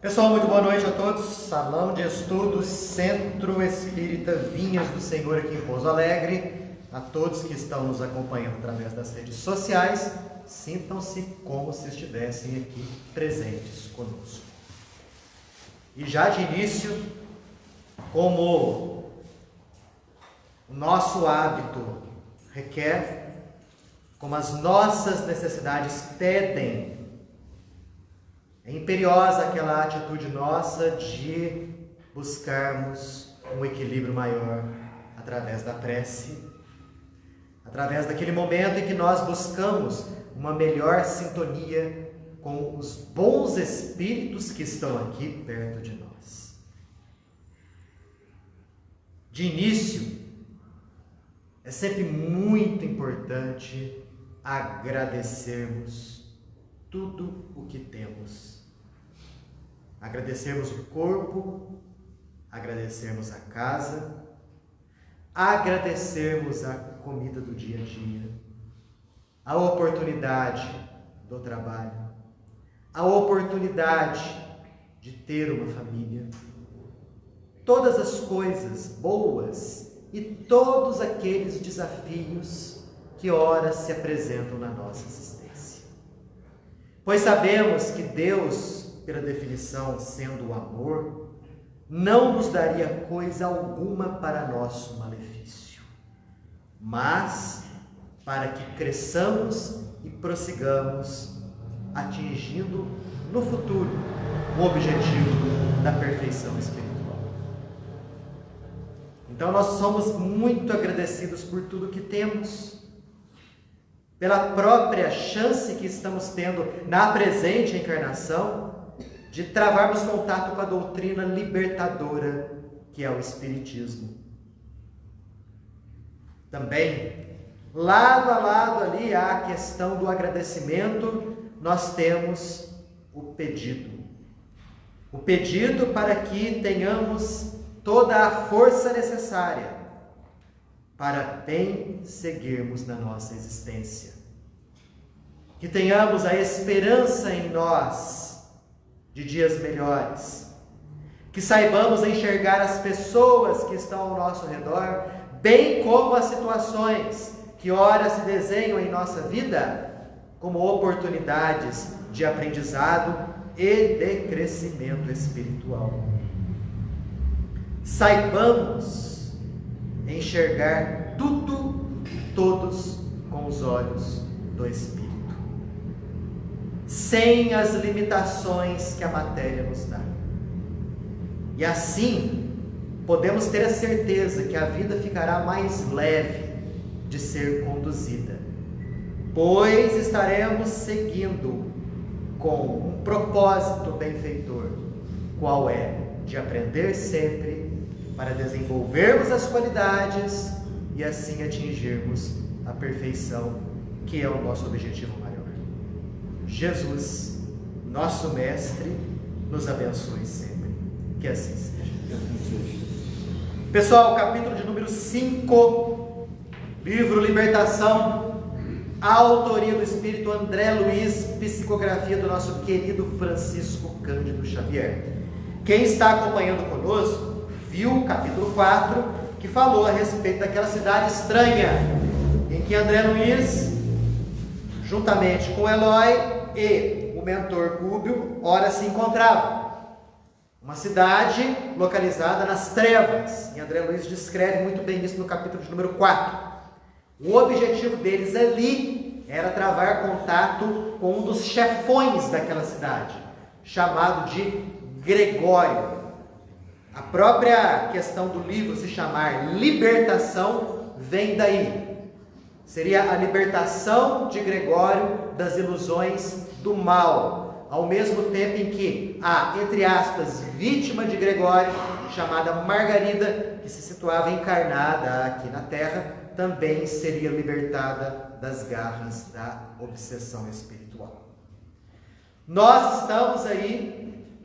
Pessoal, muito boa noite a todos. Salão de Estudos, Centro Espírita Vinhas do Senhor aqui em Pouso Alegre. A todos que estão nos acompanhando através das redes sociais, sintam-se como se estivessem aqui presentes conosco. E já de início, como o nosso hábito requer, como as nossas necessidades pedem, é imperiosa aquela atitude nossa de buscarmos um equilíbrio maior através da prece, através daquele momento em que nós buscamos uma melhor sintonia com os bons espíritos que estão aqui perto de nós. De início, é sempre muito importante agradecermos tudo o que temos. Agradecermos o corpo, agradecermos a casa, agradecermos a comida do dia a dia, a oportunidade do trabalho, a oportunidade de ter uma família, todas as coisas boas e todos aqueles desafios que ora se apresentam na nossa existência. Pois sabemos que Deus, pela definição sendo o amor, não nos daria coisa alguma para nosso malefício, mas para que cresçamos e prossigamos, atingindo no futuro o objetivo da perfeição espiritual. Então nós somos muito agradecidos por tudo que temos, pela própria chance que estamos tendo na presente encarnação de travarmos contato com a doutrina libertadora que é o Espiritismo. Também, lado a lado ali a questão do agradecimento, nós temos o pedido. O pedido para que tenhamos toda a força necessária para bem seguirmos na nossa existência. Que tenhamos a esperança em nós de dias melhores. Que saibamos enxergar as pessoas que estão ao nosso redor, bem como as situações que ora se desenham em nossa vida, como oportunidades de aprendizado e de crescimento espiritual. Saibamos enxergar tudo, todos, com os olhos do Espírito, sem as limitações que a matéria nos dá. E assim, podemos ter a certeza que a vida ficará mais leve de ser conduzida, pois estaremos seguindo com um propósito benfeitor, qual é de aprender sempre para desenvolvermos as qualidades e assim atingirmos a perfeição, que é o nosso objetivo maior. Jesus, nosso Mestre, nos abençoe sempre. Que assim seja. Pessoal, capítulo de número 5, livro Libertação, autoria do Espírito André Luiz, psicografia do nosso querido Francisco Cândido Xavier. Quem está acompanhando conosco viu o capítulo 4, que falou a respeito daquela cidade estranha, em que André Luiz, juntamente com Eloy e o mentor Cúbio, ora se encontravam. Uma cidade localizada nas trevas, e André Luiz descreve muito bem isso no capítulo de número 4. O objetivo deles ali era travar contato com um dos chefões daquela cidade, chamado de Gregório. A própria questão do livro se chamar Libertação vem daí. Seria a libertação de Gregório das ilusões do mal, ao mesmo tempo em que a, entre aspas, vítima de Gregório, chamada Margarida, que se situava encarnada aqui na Terra, também seria libertada das garras da obsessão espiritual. Nós estamos aí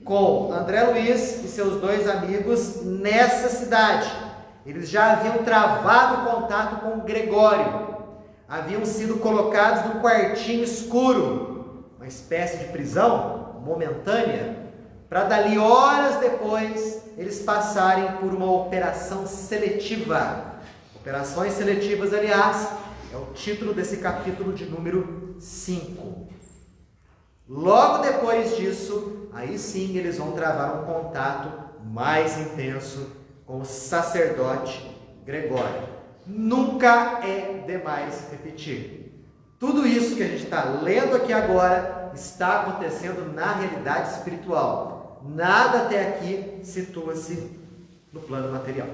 com André Luiz e seus dois amigos nessa cidade. Eles já haviam travado contato com Gregório, haviam sido colocados num quartinho escuro, uma espécie de prisão momentânea, para dali horas depois eles passarem por uma operação seletiva. Operações seletivas, aliás, é o título desse capítulo de número 5. Logo depois disso, aí sim eles vão travar um contato mais intenso com o sacerdote Gregório. Nunca é demais repetir. Tudo isso que a gente está lendo aqui agora está acontecendo na realidade espiritual. Nada até aqui situa-se no plano material.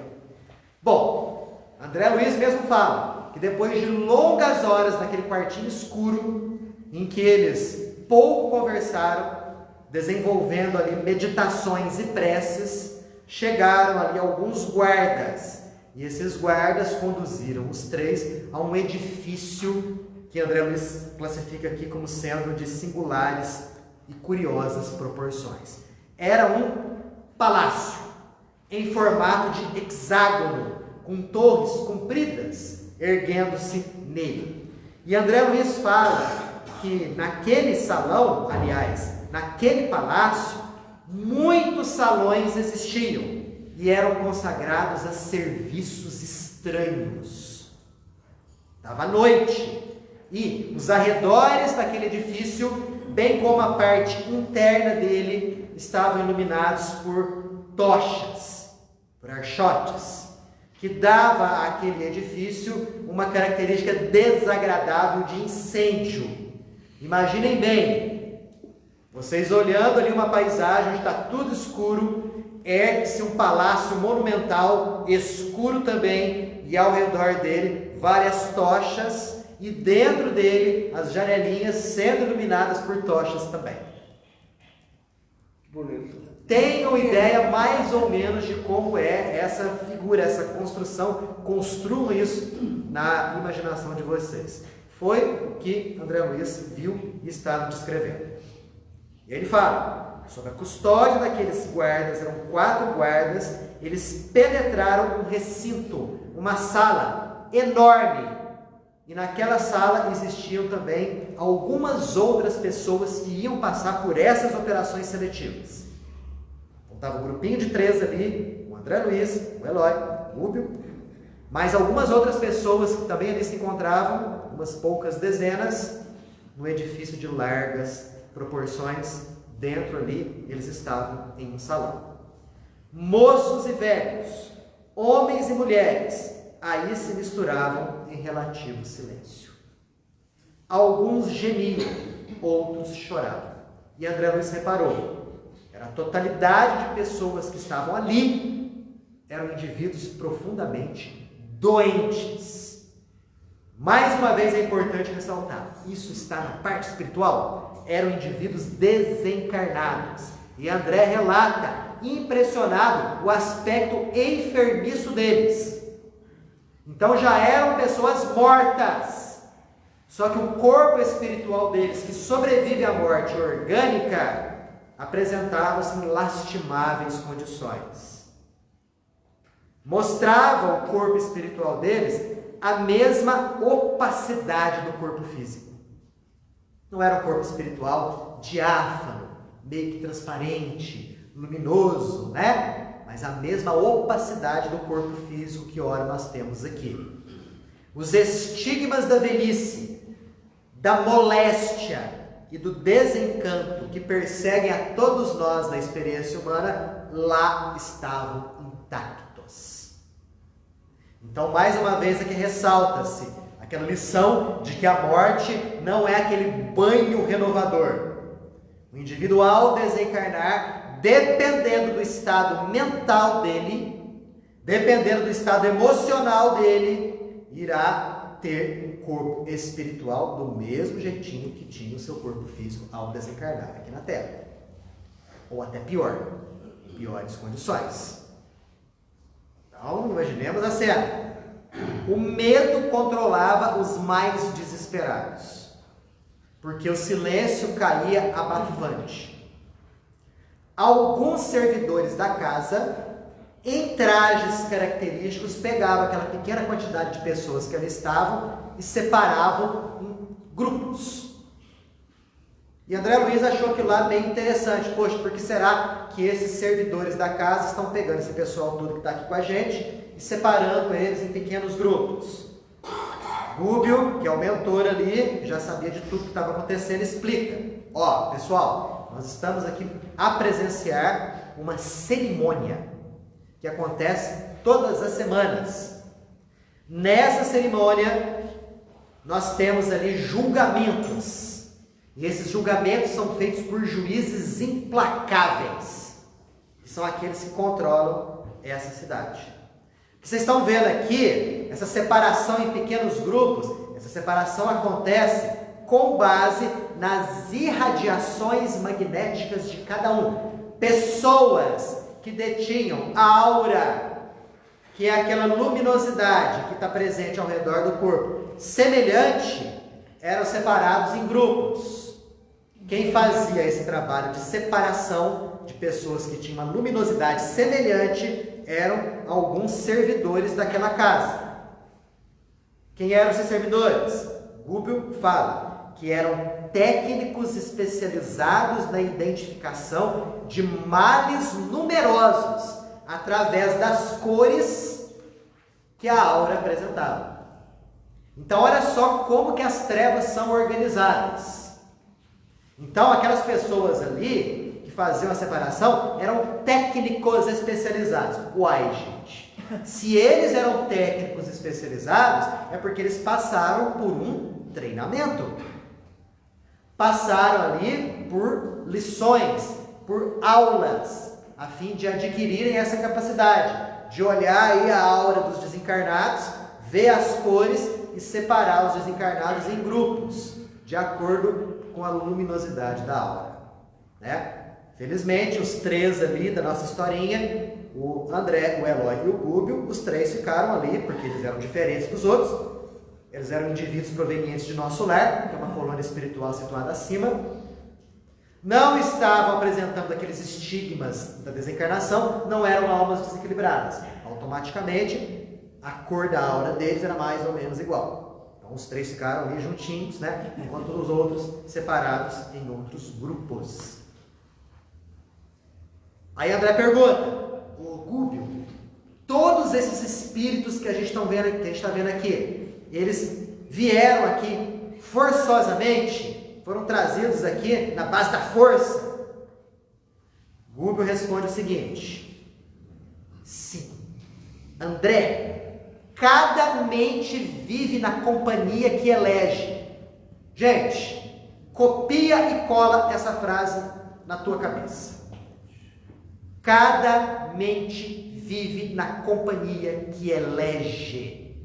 Bom, André Luiz mesmo fala que depois de longas horas naquele quartinho escuro, em que eles pouco conversaram, desenvolvendo ali meditações e preces, chegaram ali alguns guardas, e esses guardas conduziram os três a um edifício que André Luiz classifica aqui como sendo de singulares e curiosas proporções. Era um palácio em formato de hexágono, com torres compridas erguendo-se nele. E André Luiz fala que naquele salão, aliás, naquele palácio, muitos salões existiam e eram consagrados a serviços estranhos. Estava à noite e os arredores daquele edifício, bem como a parte interna dele, estavam iluminados por tochas, por archotes, que dava àquele edifício uma característica desagradável de incêndio. Imaginem bem, vocês olhando ali uma paisagem onde está tudo escuro, ergue-se um palácio monumental, escuro também, e ao redor dele várias tochas, e dentro dele as janelinhas sendo iluminadas por tochas também. Bonito. Tenham ideia mais ou menos de como é essa figura, essa construção. Construam isso na imaginação de vocês. Foi o que André Luiz viu e estava descrevendo. E ele fala, sob a custódia daqueles guardas, eram 4 guardas, eles penetraram um recinto, uma sala enorme. E naquela sala existiam também algumas outras pessoas que iam passar por essas operações seletivas. Estava um grupinho de 3 ali, o André Luiz, o Eloy, o Rúbio, mas algumas outras pessoas que também ali se encontravam, umas poucas dezenas, no edifício de largas proporções. Dentro ali, eles estavam em um salão. Moços e velhos, homens e mulheres, aí se misturavam em relativo silêncio. Alguns gemiam, outros choravam. E André Luiz reparou, era a totalidade de pessoas que estavam ali, eram indivíduos profundamente doentes. Mais uma vez é importante ressaltar, isso está na parte espiritual, eram indivíduos desencarnados. E André relata, impressionado, o aspecto enfermiço deles. Então já eram pessoas mortas, só que o corpo espiritual deles, que sobrevive à morte orgânica, apresentava-se em lastimáveis condições. Mostrava o corpo espiritual deles a mesma opacidade do corpo físico. Não era um corpo espiritual diáfano, meio que transparente, luminoso, né? Mas a mesma opacidade do corpo físico que ora nós temos aqui. Os estigmas da velhice, da moléstia e do desencanto que perseguem a todos nós na experiência humana, lá estavam intactos. Então, mais uma vez aqui ressalta-se aquela lição de que a morte não é aquele banho renovador. O indivíduo, ao desencarnar, dependendo do estado mental dele, dependendo do estado emocional dele, irá ter um corpo espiritual do mesmo jeitinho que tinha o seu corpo físico ao desencarnar aqui na Terra. Ou até pior, em piores condições. Então, imaginemos a cena. O medo controlava os mais desesperados, porque o silêncio caía abafante. Alguns servidores da casa, em trajes característicos, pegavam aquela pequena quantidade de pessoas que ali estavam e separavam em grupos. E André Luiz achou aquilo lá bem interessante. Poxa, por que será que esses servidores da casa estão pegando esse pessoal todo que está aqui com a gente e separando eles em pequenos grupos? Gúbio, que é o mentor ali, já sabia de tudo que estava acontecendo, explica. Ó, pessoal, nós estamos aqui a presenciar uma cerimônia que acontece todas as semanas. Nessa cerimônia, nós temos ali julgamentos. E esses julgamentos são feitos por juízes implacáveis, que são aqueles que controlam essa cidade. O que vocês estão vendo aqui, essa separação em pequenos grupos, essa separação acontece com base nas irradiações magnéticas de cada um. Pessoas que detinham a aura, que é aquela luminosidade que está presente ao redor do corpo, semelhante, eram separados em grupos. Quem fazia esse trabalho de separação de pessoas que tinham uma luminosidade semelhante eram alguns servidores daquela casa. Quem eram esses servidores? Gúbio fala que eram técnicos especializados na identificação de males numerosos através das cores que a aura apresentava. Então, olha só como que as trevas são organizadas. Então, aquelas pessoas ali que faziam a separação eram técnicos especializados. Uai, gente, se eles eram técnicos especializados, é porque eles passaram por um treinamento. Passaram ali por lições, por aulas, a fim de adquirirem essa capacidade de olhar aí a aura dos desencarnados, ver as cores e separar os desencarnados em grupos, de acordo com a luminosidade da aura, né? Felizmente, os três ali da nossa historinha, o André, o Eloy e o Gúbio, os três ficaram ali, porque eles eram diferentes dos outros. Eles eram indivíduos provenientes de nosso lar, que é uma colônia espiritual situada acima. Não estavam apresentando aqueles estigmas da desencarnação, não eram almas desequilibradas. Automaticamente, a cor da aura deles era mais ou menos igual. Então, os três ficaram ali juntinhos, né? Enquanto os outros separados em outros grupos. Aí André pergunta, ô Gúbio, todos esses espíritos que a gente está vendo aqui, eles vieram aqui forçosamente, foram trazidos aqui na base da força? Gúbio responde o seguinte: sim, André, cada mente vive na companhia que elege. Gente, copia e cola essa frase na tua cabeça. Cada mente vive na companhia que elege.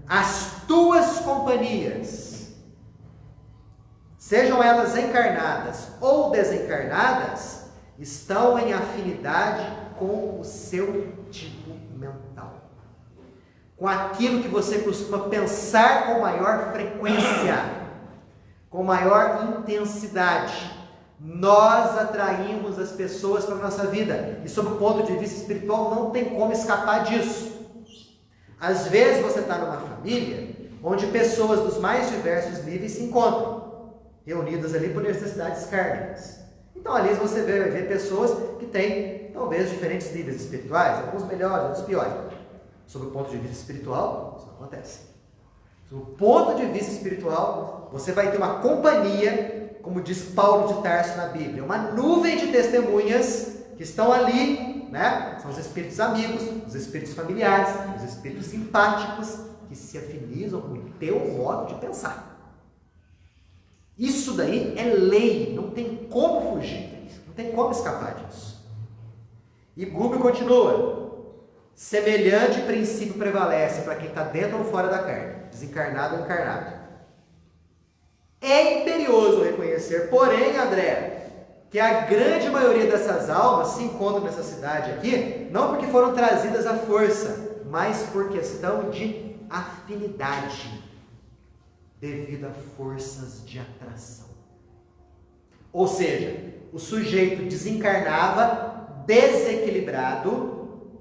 As tuas companhias, sejam elas encarnadas ou desencarnadas, estão em afinidade com o seu tipo mental, com aquilo que você costuma pensar com maior frequência, com maior intensidade. Nós atraímos as pessoas para a nossa vida, e sob o ponto de vista espiritual não tem como escapar disso. Às vezes você está numa família onde pessoas dos mais diversos níveis se encontram, reunidas ali por necessidades kármicas. Então ali você vai ver pessoas que têm talvez diferentes níveis espirituais, alguns melhores, outros piores. Sob o ponto de vista espiritual, isso não acontece. Sob o ponto de vista espiritual, você vai ter uma companhia, como diz Paulo de Tarso na Bíblia, uma nuvem de testemunhas que estão ali, né? São os espíritos amigos, os espíritos familiares, os espíritos simpáticos, que se afinizam com o teu modo de pensar. Isso daí é lei, não tem como fugir, não tem como escapar disso. E Gúbio continua: semelhante princípio prevalece para quem está dentro ou fora da carne, desencarnado ou encarnado. É imperioso reconhecer, porém, André, que a grande maioria dessas almas se encontram nessa cidade aqui, não porque foram trazidas à força, mas por questão de afinidade, devido a forças de atração. Ou seja, o sujeito desencarnava desequilibrado.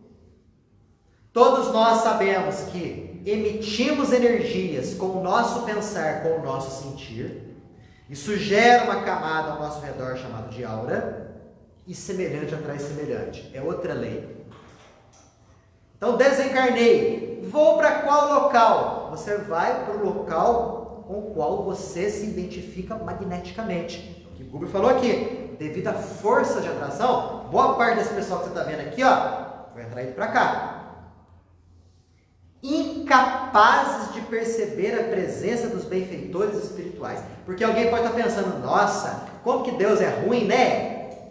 Todos nós sabemos que emitimos energias com o nosso pensar, com o nosso sentir, Isso gera uma camada ao nosso redor chamada de aura, e semelhante atrai semelhante. É outra lei. Então, desencarnei. Vou para qual local? Você vai para o local com o qual você se identifica magneticamente. O que o Gubbio falou aqui. Devido à força de atração, boa parte desse pessoal que você está vendo aqui, ó, vai atrair para cá. Incapazes de perceber a presença dos benfeitores espirituais. Porque alguém pode estar pensando, nossa, como que Deus é ruim, né?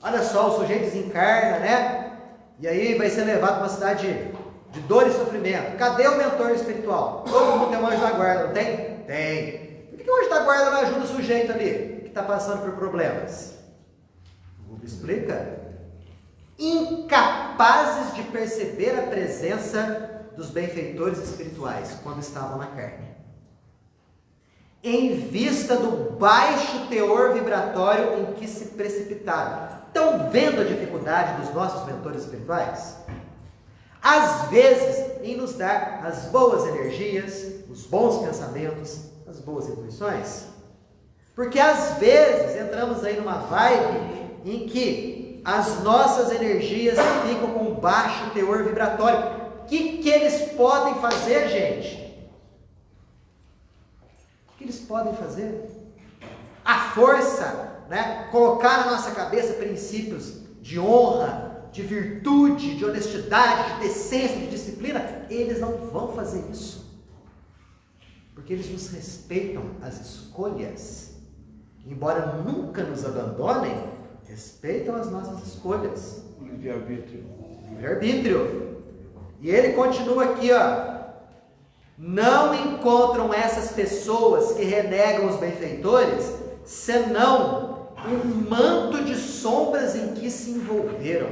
Olha só, o sujeito desencarna, né? E aí vai ser levado para uma cidade de dor e sofrimento. Cadê o mentor espiritual? Todo mundo tem um anjo da guarda, não tem? Tem. Por que o anjo da guarda não ajuda o sujeito ali, que está passando por problemas? O Gubbio explica. Incapazes de perceber a presença dos benfeitores espirituais quando estavam na carne. Em vista do baixo teor vibratório em que se precipitaram. Estão vendo a dificuldade dos nossos mentores espirituais? Às vezes, em nos dar as boas energias, os bons pensamentos, as boas intuições. Porque às vezes entramos aí numa vibe em que as nossas energias ficam com baixo teor vibratório. O que eles podem fazer, gente? O que eles podem fazer? A força, né? Colocar na nossa cabeça princípios de honra, de virtude, de honestidade, de decência, de disciplina. Eles não vão fazer isso. Porque eles nos respeitam as escolhas. Embora nunca nos abandonem, respeitam as nossas escolhas. Livre-arbítrio. Livre-arbítrio. E ele continua aqui, ó. Não encontram essas pessoas que renegam os benfeitores, senão um manto de sombras em que se envolveram.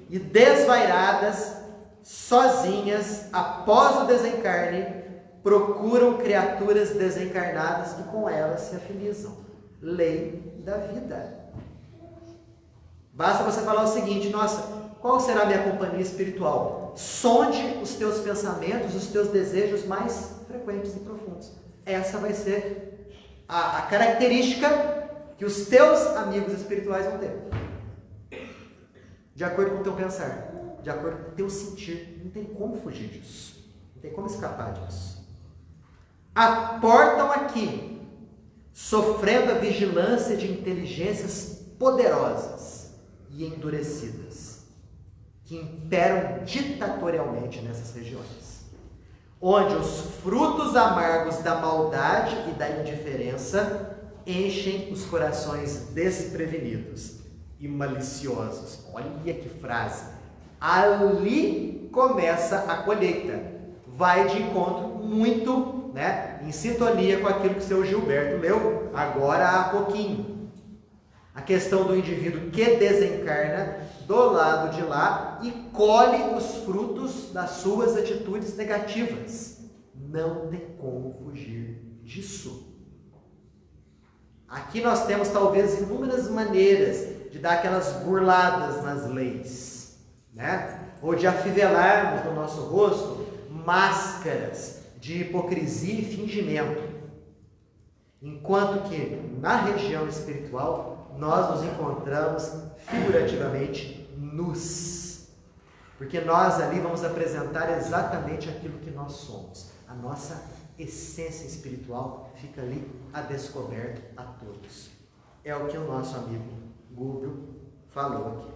E desvairadas, sozinhas, após o desencarne, procuram criaturas desencarnadas e com elas se afinizam. Lei da vida. Basta você falar o seguinte, nossa, qual será a minha companhia espiritual? Sonde os teus pensamentos, os teus desejos mais frequentes e profundos. Essa vai ser a característica que os teus amigos espirituais vão ter. De acordo com o teu pensar, de acordo com o teu sentir. Não tem como fugir disso. Não tem como escapar disso. Aportam aqui, sofrendo a vigilância de inteligências poderosas e endurecidas, que imperam ditatorialmente nessas regiões, onde os frutos amargos da maldade e da indiferença enchem os corações desprevenidos e maliciosos. Olha que frase! Ali começa a colheita. Vai de encontro muito, né, em sintonia com aquilo que o seu Gilberto leu agora há pouquinho. A questão do indivíduo que desencarna do lado de lá e colhe os frutos das suas atitudes negativas. Não tem como fugir disso. Aqui nós temos talvez inúmeras maneiras de dar aquelas burladas nas leis, né? Ou de afivelarmos no nosso rosto máscaras de hipocrisia e fingimento. Enquanto que na região espiritual nós nos encontramos figurativamente nus. Porque nós ali vamos apresentar exatamente aquilo que nós somos. A nossa essência espiritual fica ali a descoberto a todos. É o que o nosso amigo Gubbio falou aqui.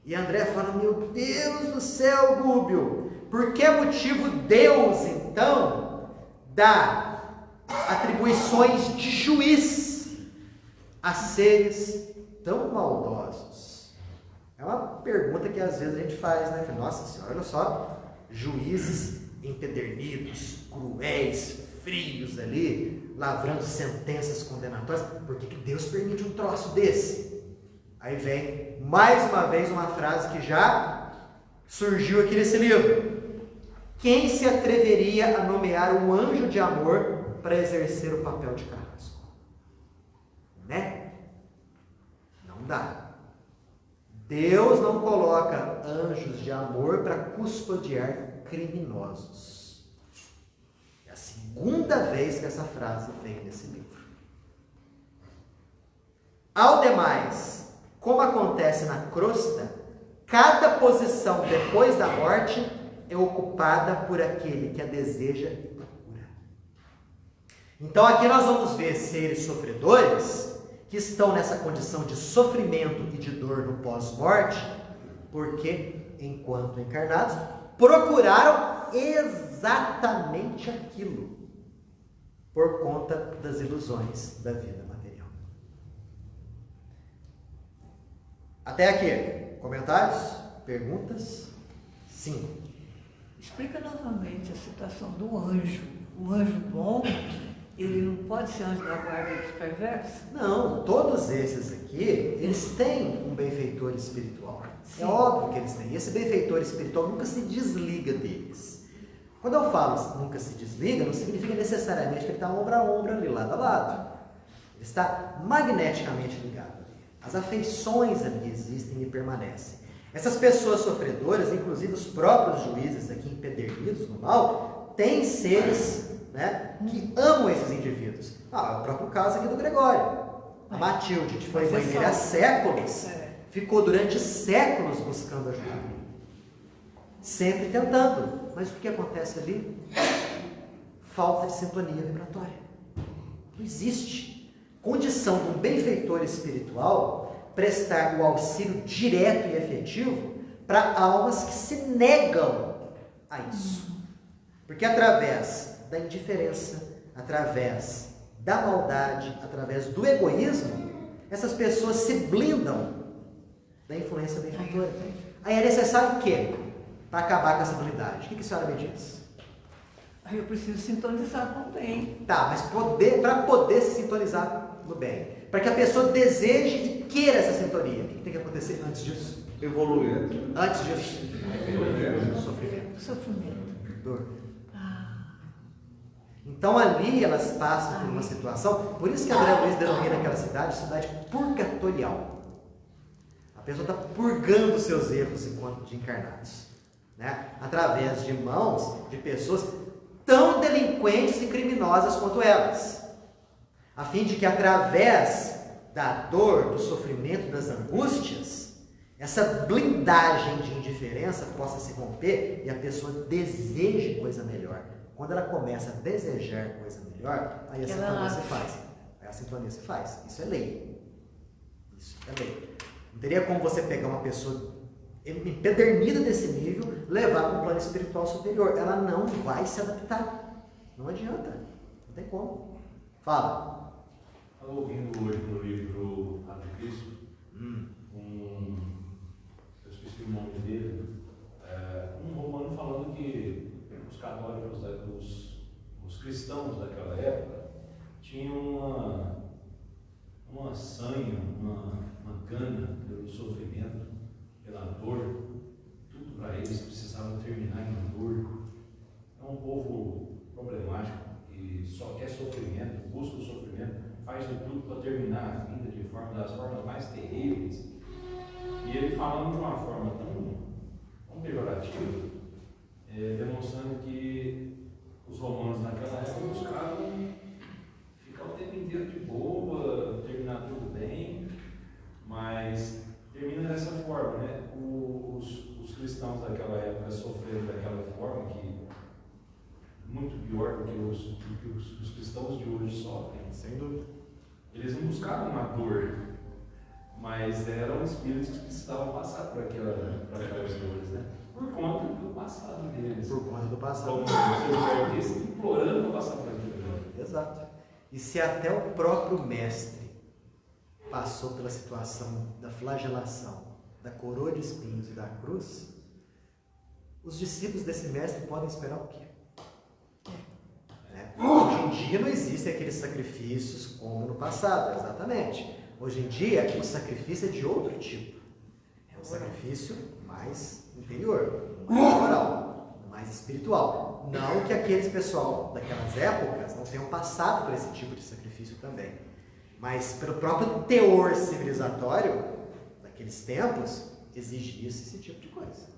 E André fala, meu Deus do céu, Gubbio, por que motivo Deus, então, dá atribuições de juiz a seres tão maldosos? É uma pergunta que às vezes a gente faz, né? Nossa Senhora, olha só, juízes empedernidos, cruéis, frios ali, lavrando sentenças condenatórias. Por que Deus permite um troço desse? Aí vem, mais uma vez, uma frase que já surgiu aqui nesse livro. Quem se atreveria a nomear um anjo de amor para exercer o papel de carrasco? Né? Não dá. Deus não coloca anjos de amor para custodiar criminosos. Assim segunda vez que essa frase vem nesse livro. Ao demais, como acontece na crosta, cada posição depois da morte é ocupada por aquele que a deseja e procura. Então aqui nós vamos ver seres sofredores que estão nessa condição de sofrimento e de dor no pós-morte, porque, enquanto encarnados, procuraram exatamente aquilo, por conta das ilusões da vida material. Até aqui, comentários? Perguntas? Sim. Explica novamente a situação do anjo. O anjo bom, ele não pode ser anjo da guarda dos perversos? Não, todos esses aqui, eles têm um benfeitor espiritual. Sim. É óbvio que eles têm. E esse benfeitor espiritual nunca se desliga deles. Quando eu falo nunca se desliga, não significa necessariamente que ele está ombro a ombro ali, lado a lado. Ele está magneticamente ligado ali. As afeições ali existem e permanecem. Essas pessoas sofredoras, inclusive os próprios juízes aqui empedernidos no mal, têm seres, né, que amam esses indivíduos. É o próprio caso aqui do Gregório. A Matilde, que foi mãe dele há séculos, ficou durante séculos buscando ajuda. Sempre tentando. Mas o que acontece ali? Falta de sintonia vibratória. Não existe condição de um benfeitor espiritual prestar o auxílio direto e efetivo para almas que se negam a isso. Porque através da indiferença, através da maldade, através do egoísmo, essas pessoas se blindam da influência benfeitora. Aí é necessário o quê? Para acabar com essa blindagem. O que a senhora me diz? Aí eu preciso sintonizar com o bem. Tá, mas para poder se sintonizar no bem, para que a pessoa deseje e queira essa sintonia, o que tem que acontecer antes disso? Evoluir. Antes disso? Sofrimento. Sofrimento. Dor. Então ali elas passam por uma situação, por isso que André Luiz denomina aquela cidade purgatorial. A pessoa está purgando seus erros enquanto de encarnados, né? Através de mãos de pessoas tão delinquentes e criminosas quanto elas, a fim de que através da dor, do sofrimento, das angústias, essa blindagem de indiferença possa se romper e a pessoa deseje coisa melhor. Quando ela começa a desejar coisa melhor, aí a sintonia se faz. Aí a sintonia se faz. Isso é lei. Isso é lei. Não teria como você pegar uma pessoa empedernida desse nível, levar para um plano espiritual superior. Ela não vai se adaptar. Não adianta. Não tem como. Fala. Estava ouvindo hoje no livro Anticristo, eu esqueci o nome dele, um romano falando que os católicos, os cristãos daquela época, tinham uma sanha, uma gana pelo sofrimento, pela dor, tudo para eles precisavam terminar em dor. É um povo problemático que só quer sofrimento, busca o sofrimento, faz de tudo para terminar a vida das formas mais terríveis. E ele falando de uma forma tão pejorativa, demonstrando que os romanos naquela época buscavam ficar o tempo inteiro de boa, terminar tudo bem, mas termina dessa forma, né? Os cristãos daquela época sofreram daquela forma que muito pior do que os cristãos de hoje sofrem. Sem dúvida. Eles não buscavam uma dor, mas eram espíritos que precisavam passar por aquelas dores, né? Por conta do passado deles. Por conta do passado. Como o seu disse, implorando para passar por aquilo. Exato. E se até o próprio mestre passou pela situação da flagelação, da coroa de espinhos e da cruz, os discípulos desse mestre podem esperar o quê? Hoje em dia não existem aqueles sacrifícios como no passado, exatamente. Hoje em dia o sacrifício é de outro tipo. É um sacrifício mais interior, mais moral, mais espiritual. Não que aqueles pessoal daquelas épocas não tenham passado por esse tipo de sacrifício também. Mas pelo próprio teor civilizatório daqueles tempos, exigia esse tipo de coisa.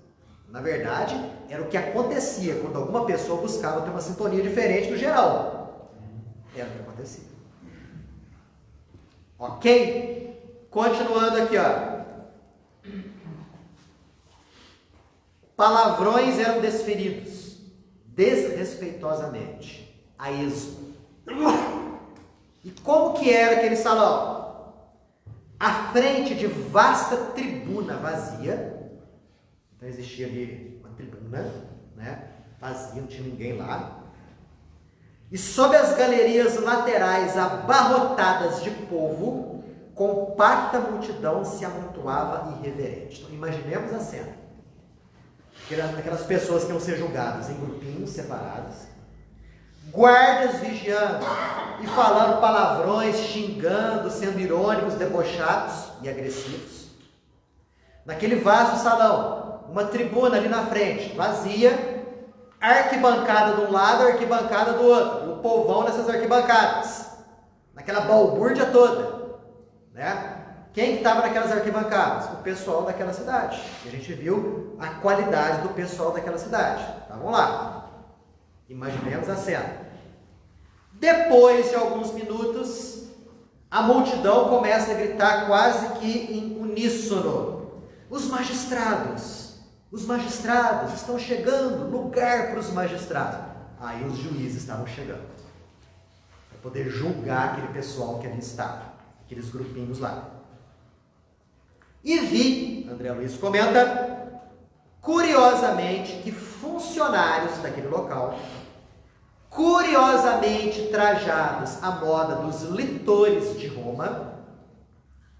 Na verdade, era o que acontecia quando alguma pessoa buscava ter uma sintonia diferente do geral. Era o que acontecia. Ok? Continuando aqui, ó. Palavrões eram desferidos desrespeitosamente, a esmo. E como que era aquele salão? À frente de vasta tribuna vazia. Então existia ali uma tribuna, né? Vazia, não tinha ninguém lá. E sob as galerias laterais abarrotadas de povo, compacta multidão se amontoava irreverente. Então imaginemos a cena. Aquelas pessoas que iam ser julgadas em grupinhos separados, guardas vigiando e falando palavrões, xingando, sendo irônicos, debochados e agressivos. Naquele vasto salão, uma tribuna ali na frente, vazia, arquibancada de um lado, arquibancada do outro, e o povão nessas arquibancadas, naquela balbúrdia toda, né? Quem estava naquelas arquibancadas? O pessoal daquela cidade. E a gente viu a qualidade do pessoal daquela cidade. Tá, vamos lá. Imaginemos a cena. Depois de alguns minutos, a multidão começa a gritar quase que em uníssono. Os magistrados estão chegando, lugar para os magistrados. Aí os juízes estavam chegando, para poder julgar aquele pessoal que ali estava, aqueles grupinhos lá. E vi, André Luiz comenta, curiosamente, que funcionários daquele local, curiosamente trajados à moda dos litores de Roma.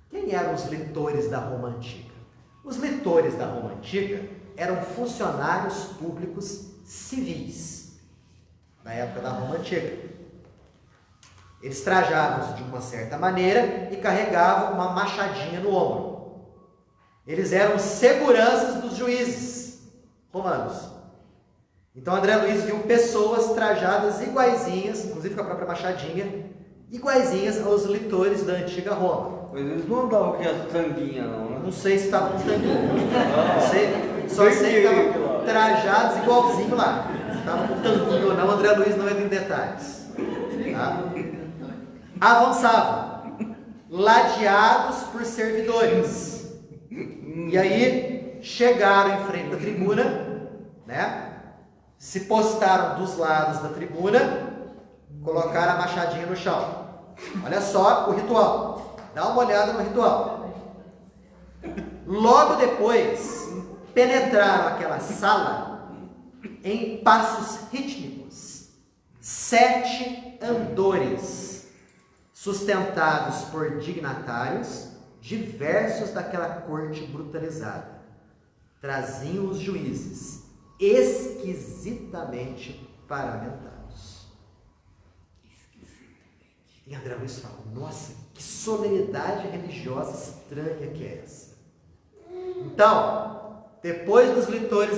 Quem eram os litores da Roma Antiga? Os litores da Roma Antiga eram funcionários públicos civis, na época da Roma Antiga. Eles trajavam-se de uma certa maneira e carregavam uma machadinha no ombro. Eles eram seguranças dos juízes romanos. Então André Luiz viu pessoas trajadas iguaizinhas, inclusive com a própria machadinha, iguaizinhas aos litores da antiga Roma. Mas eles não andavam com as tanguinhas não, né? Não sei se estavam com tanguinha. Não sei, só sei que estavam trajados igualzinho lá. Se estavam com tanguinha ou não, André Luiz não entra em detalhes. Tá? Avançavam, ladeados por servidores. E aí chegaram em frente da tribuna, né? Se postaram dos lados da tribuna, colocaram a machadinha no chão. Olha só o ritual. Dá uma olhada no ritual. Logo depois, penetraram aquela sala em passos rítmicos, 7 andores, sustentados por dignatários diversos daquela corte brutalizada. Traziam os juízes esquisitamente paramentados. E André Luiz fala, nossa, que solenidade religiosa estranha que é essa. Então, depois dos litores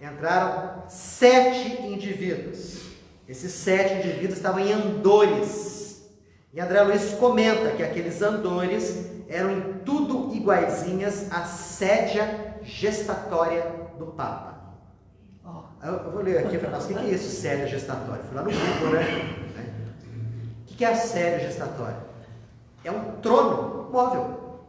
entraram 7 indivíduos. Esses 7 indivíduos estavam em andores. E André Luiz comenta que aqueles andores eram em tudo iguaizinhas à sédia gestatória do Papa. Eu vou ler aqui e falar, o que é isso, sédia gestatória? Fui lá no Google, né? O que é a sédia gestatória? É um trono móvel.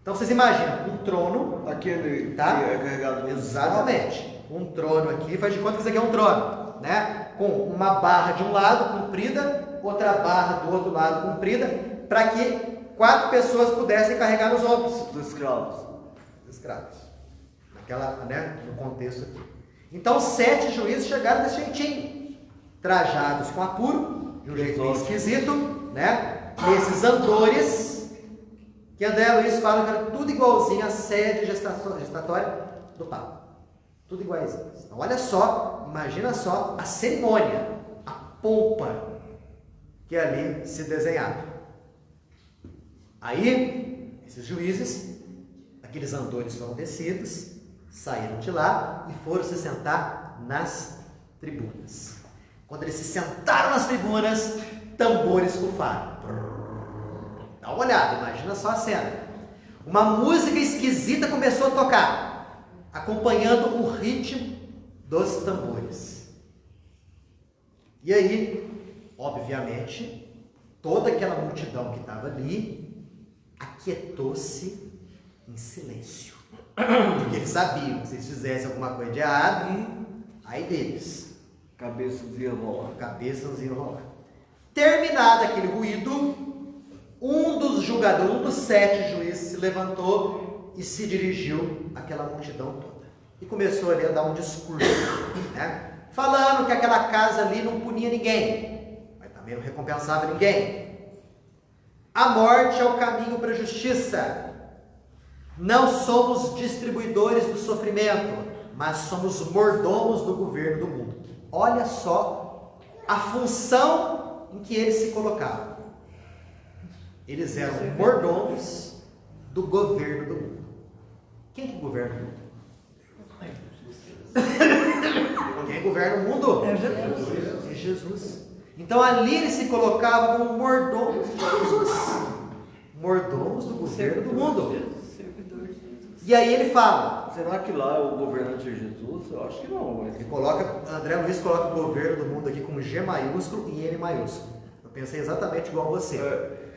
Então vocês imaginam, um trono... Aquele tá? que é carregado... Exatamente. Um trono aqui, faz de conta que isso aqui é um trono, né? Com uma barra de um lado comprida, outra barra do outro lado comprida, para que 4 pessoas pudessem carregar nos ombros. Dos escravos. Escravos. Naquela, né? No contexto aqui. Então 7 juízes chegaram desse jeitinho, trajados com apuro, de um jeito meio esquisito, né? Nesses andores, que André Luiz fala que era tudo igualzinho à sede gestatória do Papa. Tudo igualzinho. Então olha só, imagina só a cerimônia, a pompa que ali se desenhava. Aí, esses juízes, aqueles andores foram descidos, saíram de lá e foram se sentar nas tribunas. Quando eles se sentaram nas tribunas, tambores bufaram. Dá uma olhada, imagina só a cena. Uma música esquisita começou a tocar. acompanhando o ritmo dos tambores. E aí, obviamente, toda aquela multidão que estava ali aquietou-se em silêncio. Porque eles sabiam que se eles fizessem alguma coisa de errado, aí deles. Cabeças iam rolar. Cabeças iam rolar. Terminado aquele ruído, um dos julgadores, um dos 7 juízes se levantou e se dirigiu àquela multidão toda. E começou ali a dar um discurso, né? Falando que aquela casa ali não punia ninguém, mas também não recompensava ninguém. A morte é o caminho para a justiça. Não somos distribuidores do sofrimento, mas somos mordomos do governo do mundo. Olha só a função em que eles se colocavam. Eles eram mordomos do governo do mundo. Quem que governa o mundo? Quem governa o mundo? É Jesus. É Jesus. Então ali eles se colocavam como mordomos de Jesus. Mordomos do governo do mundo. Servidor de Jesus. E aí ele fala, Será que lá o governante é Jesus? Eu acho que não. Mas... ele coloca, André Luiz coloca o governo do mundo aqui com G maiúsculo e N maiúsculo. Eu pensei exatamente igual a você.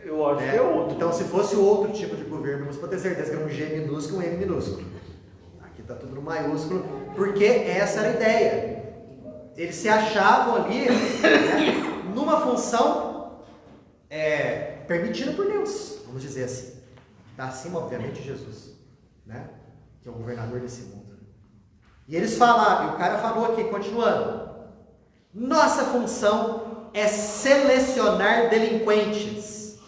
Eu acho que é outro. Então se fosse outro tipo de governo, você pode ter certeza que é um G minúsculo e um N minúsculo. Aqui está tudo no maiúsculo, porque essa era a ideia. Eles se achavam ali, né, numa função permitida por Deus, vamos dizer assim. Está acima, obviamente, de Jesus, né, que é o governador desse mundo. E eles falaram, e o cara falou aqui, continuando: nossa função é selecionar delinquentes,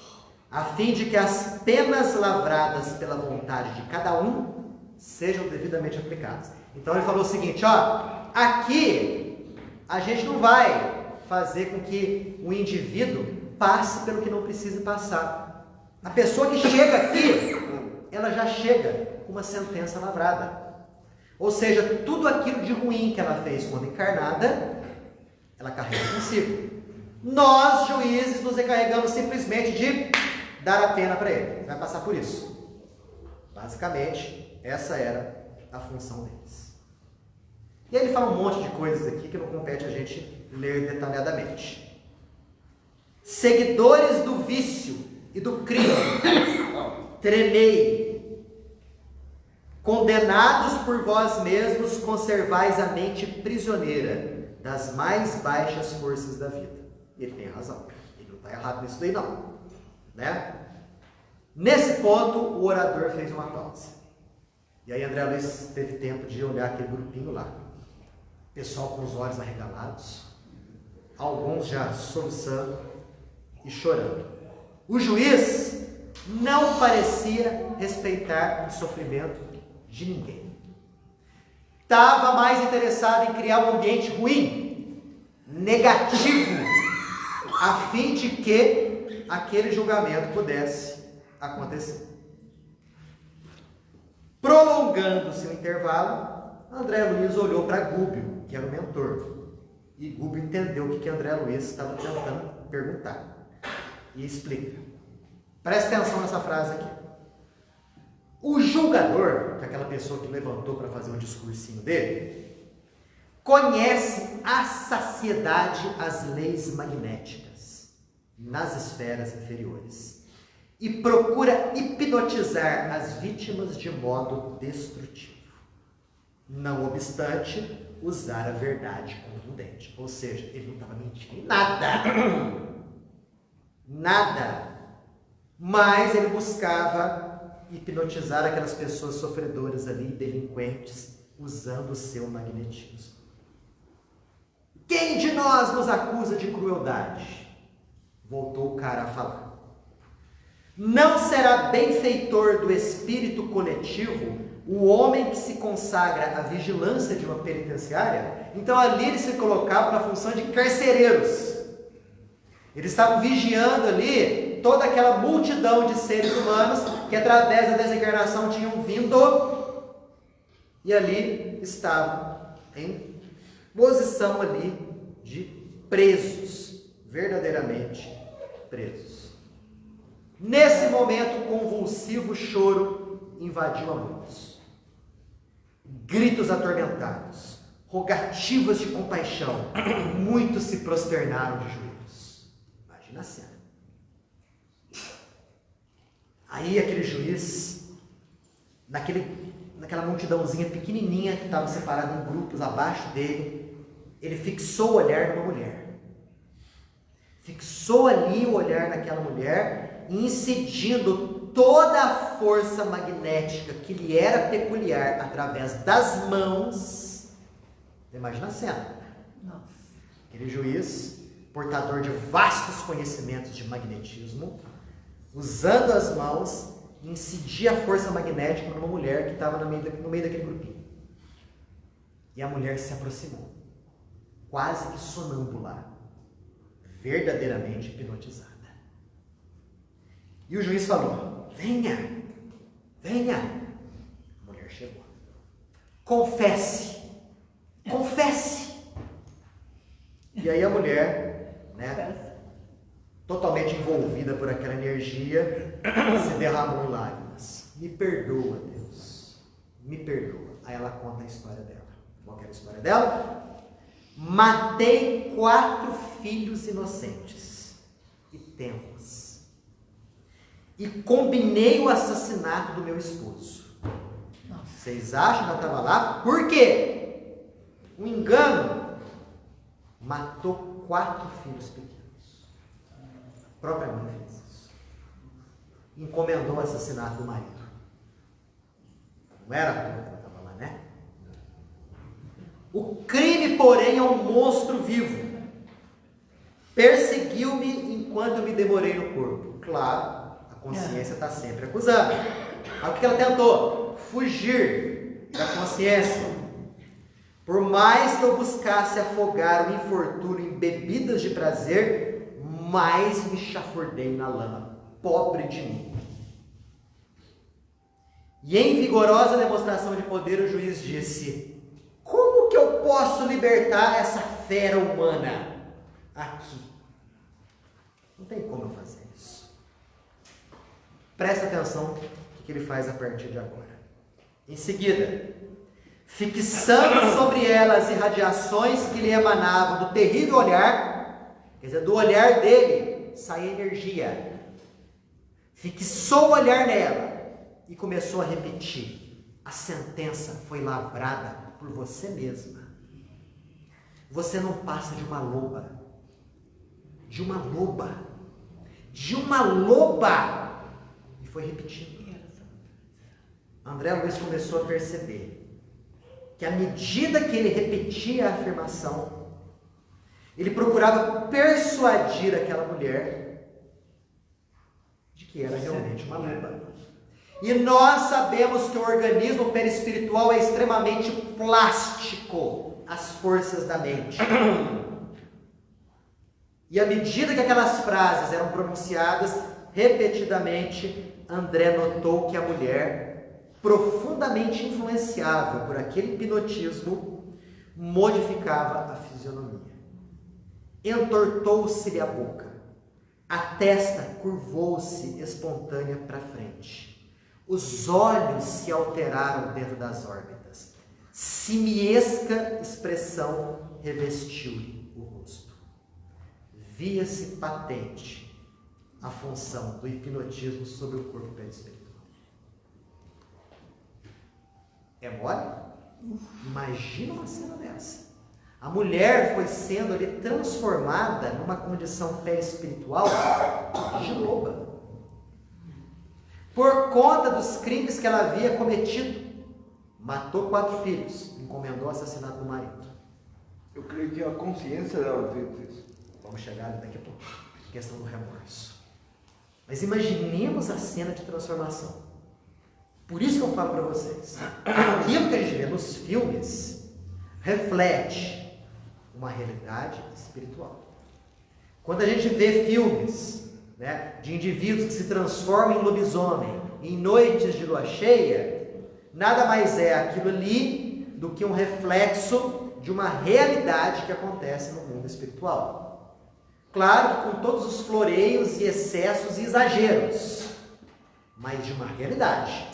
a fim de que as penas lavradas pela vontade de cada um sejam devidamente aplicadas. Então ele falou o seguinte, ó, aqui a gente não vai fazer com que o indivíduo passe pelo que não precisa passar. A pessoa que chega aqui, ela já chega com uma sentença lavrada. Ou seja, tudo aquilo de ruim que ela fez quando encarnada, ela carrega consigo. Nós, juízes, nos encarregamos simplesmente de dar a pena para ele. Vai passar por isso. Basicamente, essa era a função deles. E aí ele fala um monte de coisas aqui que não compete a gente ler detalhadamente. Seguidores do vício e do crime, tremei. Condenados por vós mesmos, conservais a mente prisioneira das mais baixas forças da vida. E ele tem razão. Ele não está errado nisso daí não. Né? Nesse ponto, o orador fez uma pausa. E aí André Luiz teve tempo de olhar aquele grupinho lá. Pessoal com os olhos arregalados, alguns já soluçando e chorando. O juiz não parecia respeitar o sofrimento de ninguém. Estava mais interessado em criar um ambiente ruim, negativo, a fim de que aquele julgamento pudesse acontecer. Prolongando-se o intervalo, André Luiz olhou para Gúbio, que era o mentor. E Gúbio entendeu o que André Luiz estava tentando perguntar. E explica. Presta atenção nessa frase aqui. O julgador, que é aquela pessoa que levantou para fazer um discursinho dele, conhece à saciedade as leis magnéticas nas esferas inferiores e procura hipnotizar as vítimas de modo destrutivo. Não obstante, usar a verdade contundente. Ou seja, ele não estava mentindo em nada. Nada. Mas ele buscava hipnotizar aquelas pessoas sofredoras ali, delinquentes, usando o seu magnetismo. Quem de nós nos acusa de crueldade? Voltou o cara a falar. Não será benfeitor do espírito coletivo o homem que se consagra à vigilância de uma penitenciária? Então ali eles se colocavam na função de carcereiros. Eles estavam vigiando ali toda aquela multidão de seres humanos que através da desencarnação tinham vindo e ali estavam em posição ali de presos, verdadeiramente presos. Nesse momento, um convulsivo choro invadiu a muitos. gritos atormentados, rogativas de compaixão, muitos se prosternaram de joelhos. Imagina a cena. Aí aquele juiz, naquela multidãozinha pequenininha que estava separada em grupos abaixo dele, ele fixou o olhar numa mulher. Fixou ali o olhar naquela mulher, incidindo toda a força magnética que lhe era peculiar através das mãos. Imagina a cena. Nossa. Aquele juiz, portador de vastos conhecimentos de magnetismo, usando as mãos, incidia a força magnética numa mulher que estava no meio daquele grupinho. E a mulher se aproximou, quase que sonâmbula, verdadeiramente hipnotizada. E o juiz falou: venha, venha. A mulher chegou. Confesse, confesse. E aí a mulher, totalmente envolvida por aquela energia, se derramou em lágrimas. Me perdoa, Deus, me perdoa. Aí ela conta a história dela. Qual que era a história dela? Matei 4 filhos inocentes e tenros, e combinei o assassinato do meu esposo. Nossa. Vocês acham que ela estava lá? Por quê? Um engano. Matou 4 filhos pequenos. A própria mãe fez isso. Encomendou o assassinato do marido. Não era à toa que ela estava lá, né? O crime, porém, é um monstro vivo. Perseguiu-me enquanto eu me demorei no corpo. Claro, a consciência está sempre acusando. Mas o que ela tentou? Fugir da consciência. Por mais que eu buscasse afogar o infortúnio em bebidas de prazer, mais me chafurdei na lama. Pobre de mim. E em vigorosa demonstração de poder, o juiz disse: como que eu posso libertar essa fera humana aqui? Não tem como eu fazer isso. Presta atenção no que ele faz a partir de agora. Em seguida, fixando sobre ela as irradiações que lhe emanavam do terrível olhar, quer dizer, do olhar dele saía energia. Fixou o olhar nela e começou a repetir: a sentença foi lavrada por você mesma. Você não passa de uma loba. De uma loba. De uma loba. E foi repetindo. André Luiz começou a perceber que à medida que ele repetia a afirmação, ele procurava persuadir aquela mulher de que era realmente uma loba. E nós sabemos que o organismo perispiritual é extremamente plástico às forças da mente. E à medida que aquelas frases eram pronunciadas repetidamente, André notou que a mulher, profundamente influenciável por aquele hipnotismo, modificava a fisionomia. Entortou-se-lhe a boca. A testa curvou-se espontânea para frente. Os olhos se alteraram dentro das órbitas. Simiesca expressão revestiu-lhe o rosto. Via-se patente a função do hipnotismo sobre o corpo perispiritual. É mole? Imagina uma cena dessa. A mulher foi sendo ali transformada numa condição perispiritual de loba. Por conta dos crimes que ela havia cometido. Matou 4 filhos, encomendou o assassinato do marido. Eu creio que a consciência dela fez isso. Vamos chegar daqui a pouco. Questão do remorso. Mas imaginemos a cena de transformação. Por isso que eu falo para vocês. Aquilo que a gente vê nos filmes reflete uma realidade espiritual. Quando a gente vê filmes, de indivíduos que se transformam em lobisomem em noites de lua cheia, nada mais é aquilo ali do que um reflexo de uma realidade que acontece no mundo espiritual. Claro que com todos os floreios e excessos e exageros, mas de uma realidade.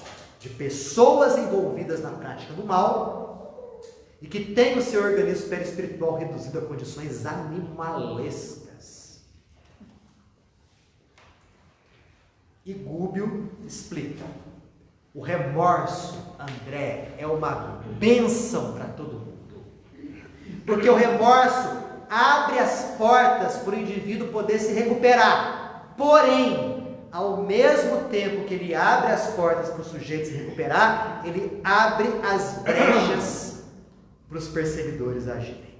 de pessoas envolvidas na prática do mal e que têm o seu organismo perispiritual reduzido a condições animalescas. E Gubbio explica: o remorso, André, é uma bênção para todo mundo. Porque o remorso abre as portas para o indivíduo poder se recuperar. Porém, ao mesmo tempo que ele abre as portas para o sujeito se recuperar, ele abre as brechas para os perseguidores agirem.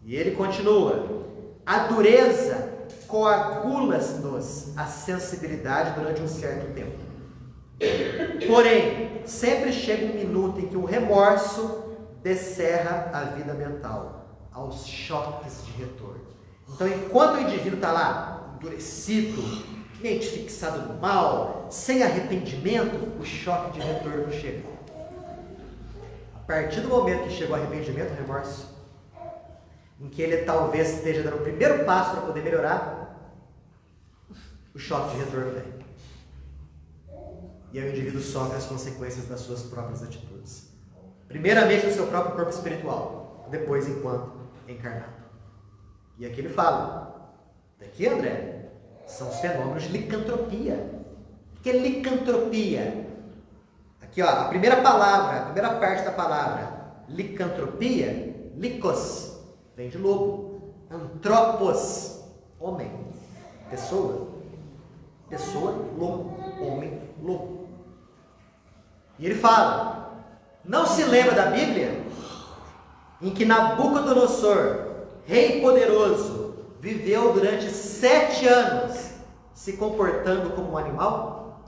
E ele continua: a dureza coagula-nos a sensibilidade durante um certo tempo. Porém, sempre chega um minuto em que o remorso descerra a vida mental aos choques de retorno. Então, enquanto o indivíduo está lá, endurecido, mente fixada no mal, sem arrependimento, o choque de retorno chega. A partir do momento que chegou o arrependimento, o remorso, em que ele talvez esteja dando o primeiro passo para poder melhorar, o choque de retorno vem. E aí o indivíduo sofre as consequências das suas próprias atitudes. Primeiramente no seu próprio corpo espiritual, depois enquanto encarnado. E aqui ele fala, daqui, André, são os fenômenos de licantropia. O que é licantropia? Aqui, ó, a primeira palavra, a primeira parte da palavra, licantropia, likos, vem de lobo. Antropos, homem, pessoa. Pessoa, lobo, homem, lobo. E ele fala, não se lembra da Bíblia? Em que Nabucodonosor, rei poderoso, viveu durante 7 anos se comportando como um animal?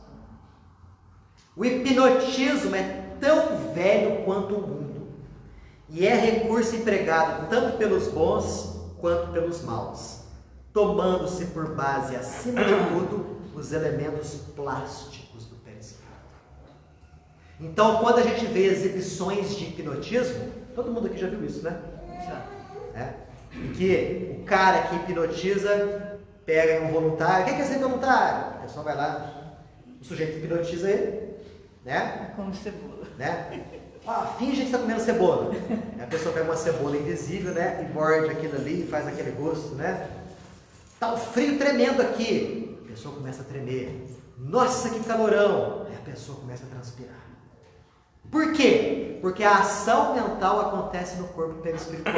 O hipnotismo é tão velho quanto o mundo e é recurso empregado tanto pelos bons quanto pelos maus, tomando-se por base, acima de tudo, os elementos plásticos do perispírito. Então, quando a gente vê exibições de hipnotismo, todo mundo aqui já viu isso, né? Em que o cara que hipnotiza pega um voluntário. Quem quer ser voluntário? A pessoa vai lá, o sujeito hipnotiza ele, né? Como cebola. Né? Finge que está comendo cebola. A pessoa pega uma cebola invisível, né? E morde aquilo ali, faz aquele gosto, né? Tá um frio tremendo aqui. A pessoa começa a tremer. Nossa, que calorão! Aí a pessoa começa a transpirar. Por quê? Porque a ação mental acontece no corpo perispiritual.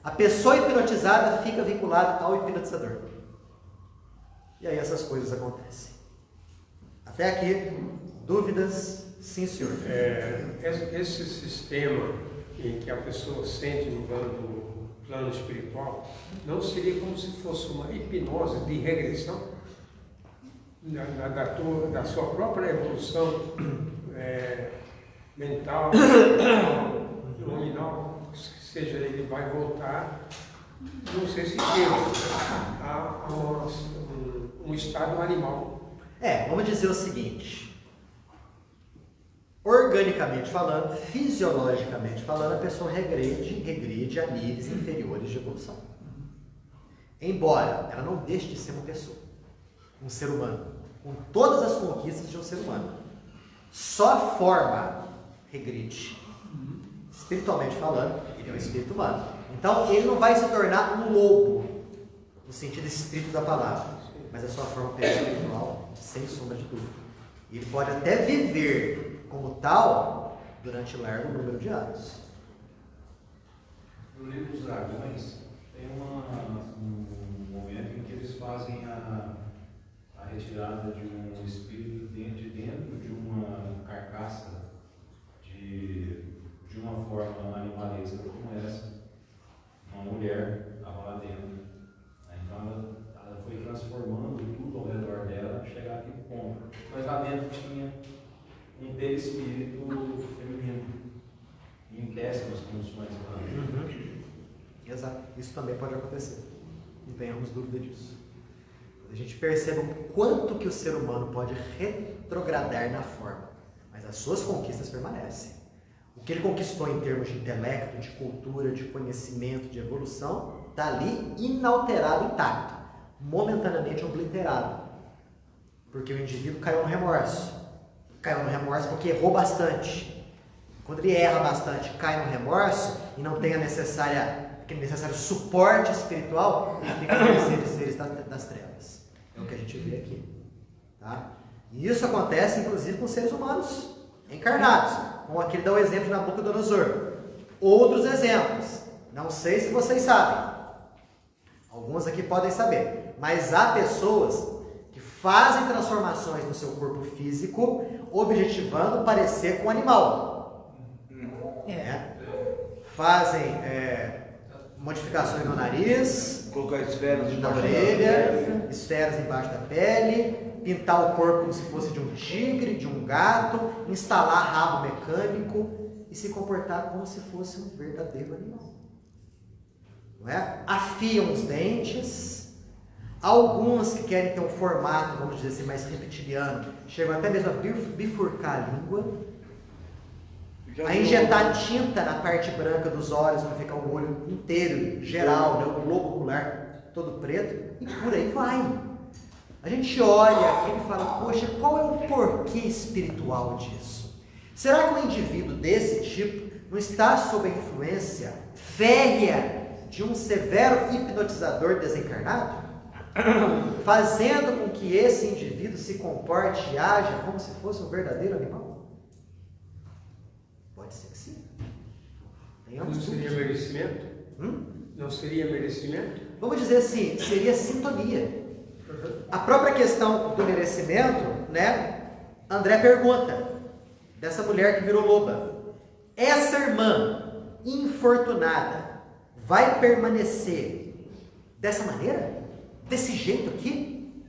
A pessoa hipnotizada fica vinculada ao hipnotizador. E aí essas coisas acontecem. Até aqui, dúvidas? Sim, senhor. Esse sistema em que a pessoa sente no plano espiritual, não seria como se fosse uma hipnose de regressão da sua própria evolução mental, nominal, seja, ele vai voltar, não sei se a um estado animal. Vamos dizer o seguinte, organicamente falando, fisiologicamente falando, a pessoa regride a níveis inferiores de evolução. Embora ela não deixe de ser uma pessoa, um ser humano, com todas as conquistas de um ser humano. Só a forma regride. Espiritualmente falando, ele é um espírito humano. Então, ele não vai se tornar um lobo, no sentido estrito da palavra, mas a sua forma espiritual, sem sombra de dúvida. E ele pode até viver como tal durante largo número de anos. No livro dos dragões, tem um momento em que eles fazem a retirada de um espírito de dentro de uma carcaça de uma forma animalesca como essa. Uma mulher estava lá dentro. Então ela foi transformando tudo ao redor dela, chegar aqui no ponto. Mas lá dentro tinha um perispírito feminino, em péssimas condições. Exato, isso também pode acontecer. Não tenhamos dúvida disso. A gente percebe o quanto que o ser humano pode retrogradar na forma, mas as suas conquistas permanecem. O que ele conquistou em termos de intelecto, de cultura, de conhecimento, de evolução, está ali inalterado, intacto, momentaneamente obliterado. Porque o indivíduo caiu no remorso. Caiu no remorso porque errou bastante. Quando ele erra bastante, cai no remorso e não tem aquele necessário suporte espiritual, ele fica a mercê de seres das trevas. É o que a gente vê aqui. Tá? E isso acontece, inclusive, com seres humanos encarnados. Como aqui ele dá o exemplo de Nabucodonosor. Outros exemplos. Não sei se vocês sabem. Alguns aqui podem saber. Mas há pessoas que fazem transformações no seu corpo físico, objetivando parecer com um animal. Fazem modificações no nariz, Colocar esferas na embaixo orelha, esferas embaixo da pele, pintar o corpo como se fosse de um tigre, de um gato, instalar rabo mecânico e se comportar como se fosse um verdadeiro animal. Não é? Afiam os dentes. Alguns que querem ter um formato, vamos dizer assim, mais reptiliano, chegam até mesmo a bifurcar a língua, a injetar tinta na parte branca dos olhos para ficar o olho inteiro, geral, né? O globo ocular todo preto, e por aí vai. A gente olha aqui e fala, poxa, qual é o porquê espiritual disso? Será que um indivíduo desse tipo não está sob a influência férrea de um severo hipnotizador desencarnado? Fazendo com que esse indivíduo se comporte e haja como se fosse um verdadeiro animal? Pode ser que sim. Não seria merecimento? Não seria merecimento? Vamos dizer assim, seria sintonia. A própria questão do merecimento, né? André pergunta, dessa mulher que virou loba, essa irmã infortunada vai permanecer dessa maneira? Desse jeito aqui?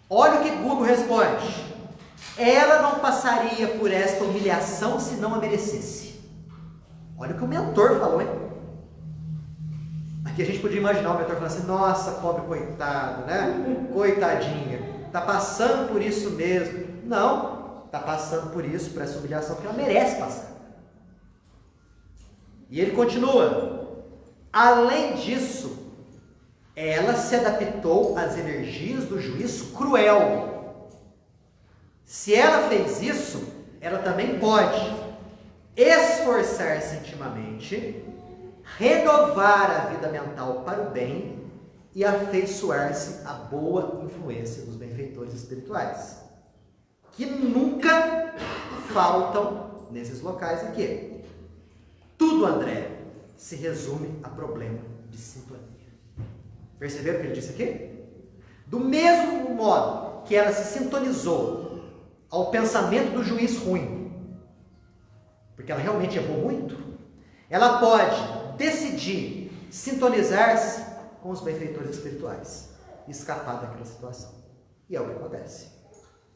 Olha o que Google responde. Ela não passaria por esta humilhação se não a merecesse. Olha o que o mentor falou, hein? Aqui a gente podia imaginar o mentor falando assim, nossa, pobre coitado, né? Coitadinha, está passando por isso mesmo. Não, está passando por isso, por essa humilhação que ela merece passar. E ele continua, além disso, ela se adaptou às energias do juízo cruel. Se ela fez isso, ela também pode esforçar-se intimamente, renovar a vida mental para o bem e afeiçoar-se à boa influência dos benfeitores espirituais, que nunca faltam nesses locais aqui. Tudo, André, se resume a problema de sintonia. Perceberam o que ele disse aqui? Do mesmo modo que ela se sintonizou ao pensamento do juiz ruim, porque ela realmente errou muito, ela pode decidir sintonizar-se com os benfeitores espirituais e escapar daquela situação. E é o que acontece.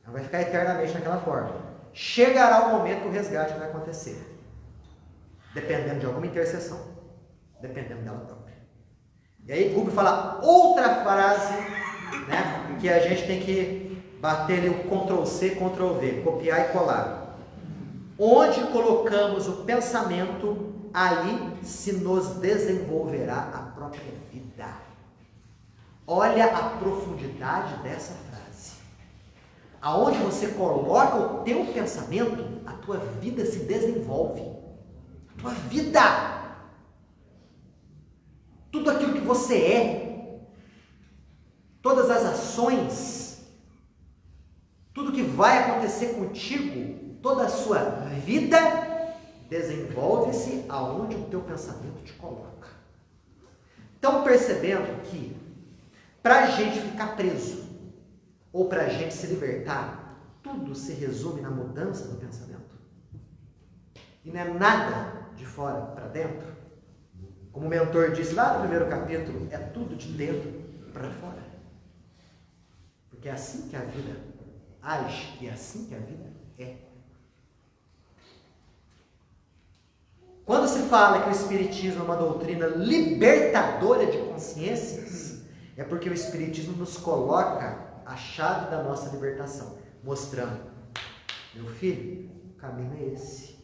Ela vai ficar eternamente naquela forma. Chegará o momento que o resgate vai acontecer, dependendo de alguma intercessão, dependendo dela própria. E aí Google fala outra frase, né, que a gente tem que bater ali o Ctrl+C, Ctrl+V, copiar e colar. Onde colocamos o pensamento, aí se nos desenvolverá a própria vida. Olha a profundidade dessa frase. Aonde você coloca o teu pensamento, a tua vida se desenvolve. A tua vida. Tudo aquilo que você é, todas as ações, tudo que vai acontecer contigo, toda a sua vida, desenvolve-se aonde o teu pensamento te coloca. Estão percebendo que para a gente ficar preso, ou para a gente se libertar, tudo se resume na mudança do pensamento. E não é nada de fora para dentro. Como o mentor disse lá no primeiro capítulo, é tudo de dentro para fora. Porque é assim que a vida age e é assim que a vida é. Quando se fala que o Espiritismo é uma doutrina libertadora de consciências, é porque o Espiritismo nos coloca a chave da nossa libertação, mostrando, meu filho, o caminho é esse.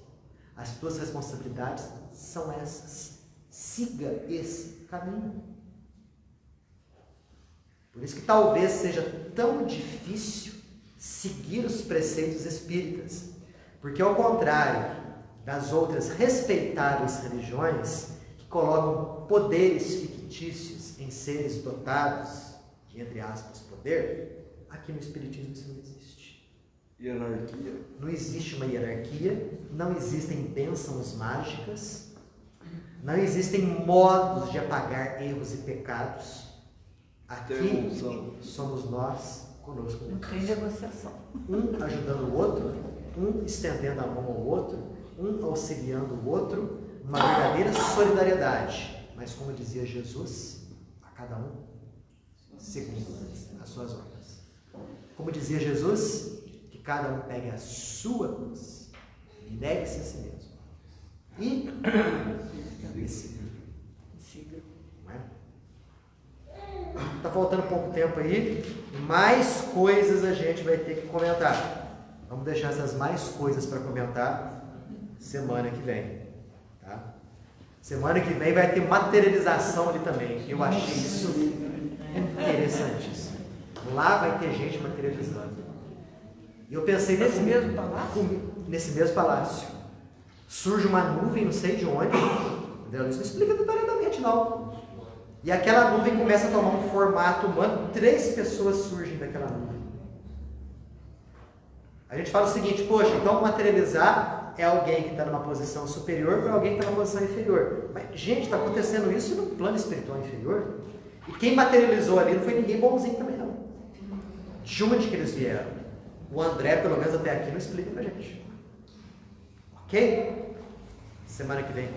As tuas responsabilidades são essas. Siga esse caminho. Por isso que talvez seja tão difícil seguir os preceitos espíritas. Porque ao contrário das outras respeitáveis religiões, que colocam poderes fictícios em seres dotados de, entre aspas, poder, aqui no Espiritismo isso não existe. Hierarquia. Não existe uma hierarquia, não existem bênçãos mágicas, não existem modos de apagar erros e pecados. Aqui somos nós conosco. Não tem negociação. Um ajudando o outro, um estendendo a mão ao outro, um auxiliando o outro, uma verdadeira solidariedade. Mas como dizia Jesus, a cada um segundo as suas obras. Como dizia Jesus, que cada um pegue a sua cruz e negue-se a si mesmo. E me siga. Não é? Está faltando pouco tempo aí, mais coisas a gente vai ter que comentar. Vamos deixar essas mais coisas para comentar semana que vem. Tá? Semana que vem vai ter materialização ali também. Eu achei isso interessantíssimo. Lá vai ter gente materializando. E eu pensei Nesse mesmo palácio? Nesse mesmo palácio. Surge uma nuvem, não sei de onde. Deus não explica detalhadamente, não. E aquela nuvem começa a tomar um formato humano. 3 pessoas surgem daquela nuvem. A gente fala o seguinte, poxa, então materializar é alguém que está numa posição superior para alguém que está numa posição inferior. Mas, gente, está acontecendo isso no plano espiritual inferior. E quem materializou ali não foi ninguém bonzinho também, não. De onde que eles vieram? O André, pelo menos até aqui, não explica pra gente. Ok? Semana que vem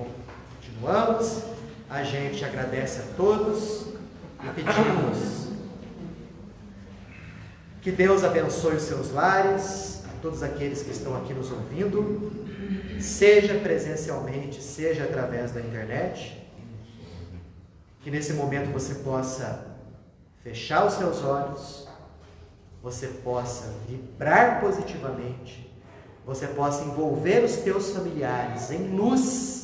continuamos. A gente agradece a todos e pedimos que Deus abençoe os seus lares, a todos aqueles que estão aqui nos ouvindo, seja presencialmente, seja através da internet, que nesse momento você possa fechar os seus olhos, você possa vibrar positivamente, você possa envolver os teus familiares em luz,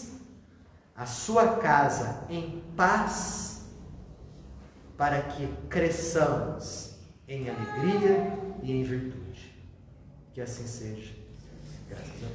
a sua casa em paz, para que cresçamos em alegria e em virtude. Que assim seja. Graças a Deus.